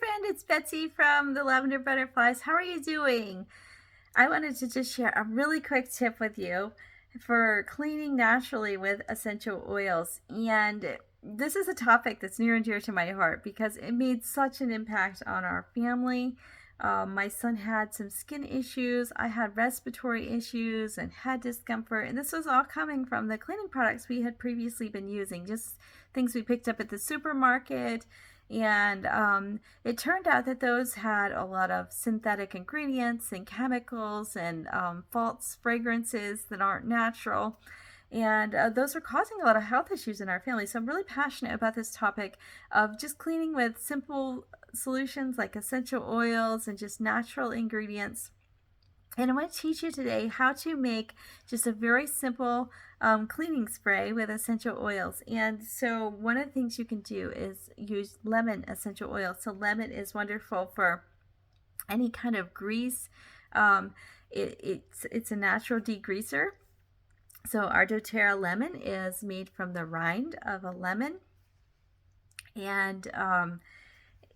friend, it's Betsy from the Lavender Butterflies. How are you doing? I wanted to just share a really quick tip with you for cleaning naturally with essential oils. And this is a topic that's near and dear to my heart because it made such an impact on our family. My son had some skin issues. I had respiratory issues and had discomfort. And this was all coming from the cleaning products we had previously been using, just things we picked up at the supermarket. And it turned out that those had a lot of synthetic ingredients and chemicals and false fragrances that aren't natural. And those are causing a lot of health issues in our family. So I'm really passionate about this topic of just cleaning with simple solutions like essential oils and just natural ingredients. And I want to teach you today how to make just a very simple cleaning spray with essential oils. And so one of the things you can do is use lemon essential oil. So lemon is wonderful for any kind of grease. It's a natural degreaser. So our doTERRA lemon is made from the rind of a lemon. And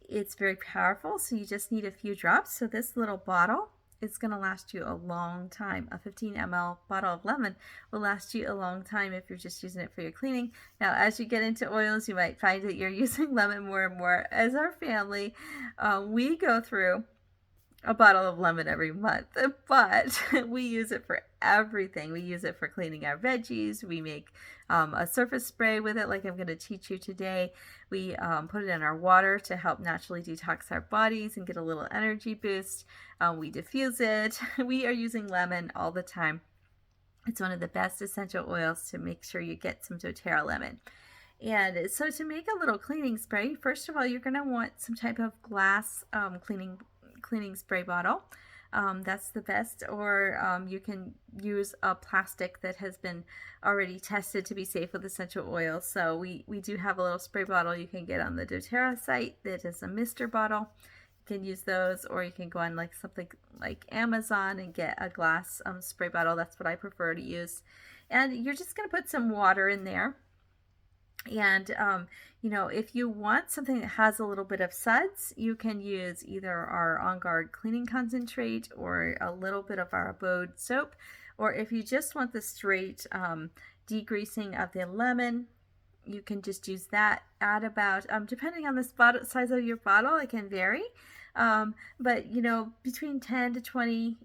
it's very powerful. So you just need a few drops. So this little bottle, it's going to last you a long time. A 15 ml bottle of lemon will last you a long time if you're just using it for your cleaning. Now, as you get into oils, you might find that you're using lemon more and more. As our family, we go through a bottle of lemon every month, but we use it for everything. We use it for cleaning our veggies. We make a surface spray with it, like I'm going to teach you today. We put it in our water to help naturally detox our bodies and get a little energy boost. We diffuse it. We are using lemon all the time. It's one of the best essential oils to make sure you get some doTERRA lemon. And so to make a little cleaning spray, first of all, you're going to want some type of glass cleaning spray bottle. That's the best, or you can use a plastic that has been already tested to be safe with essential oils. So we do have a little spray bottle you can get on the doTERRA site that is a mister bottle. You can use those, or you can go on like something like Amazon and get a glass spray bottle. That's what I prefer to use. And you're just going to put some water in there. And, if you want something that has a little bit of suds, you can use either our On Guard cleaning concentrate or a little bit of our Abode soap. Or if you just want the straight degreasing of the lemon, you can just use that. Add about, depending on the size of your bottle, it can vary. But, between 10 to 20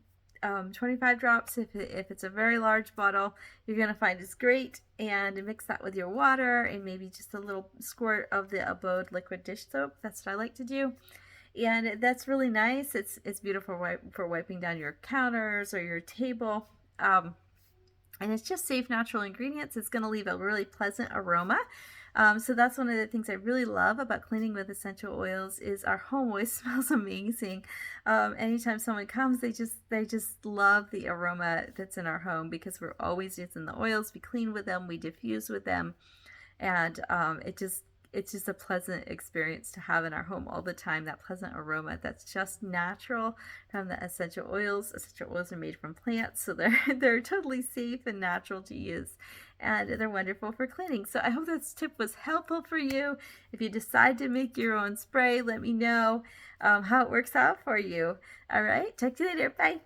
25 drops if it's a very large bottle. You're going to find it's great, and mix that with your water and maybe just a little squirt of the Abode liquid dish soap. That's what I like to do, and that's really nice. It's beautiful for wiping down your counters or your table, and it's just safe natural ingredients. It's going to leave a really pleasant aroma. So that's one of the things I really love about cleaning with essential oils is our home always smells amazing. Anytime someone comes, they just love the aroma that's in our home because we're always using the oils. We clean with them, we diffuse with them, and it's just a pleasant experience to have in our home all the time, that pleasant aroma that's just natural from the essential oils. Essential oils are made from plants, so they're totally safe and natural to use, and they're wonderful for cleaning. So I hope this tip was helpful for you. If you decide to make your own spray, let me know how it works out for you. All right, talk to you later. Bye.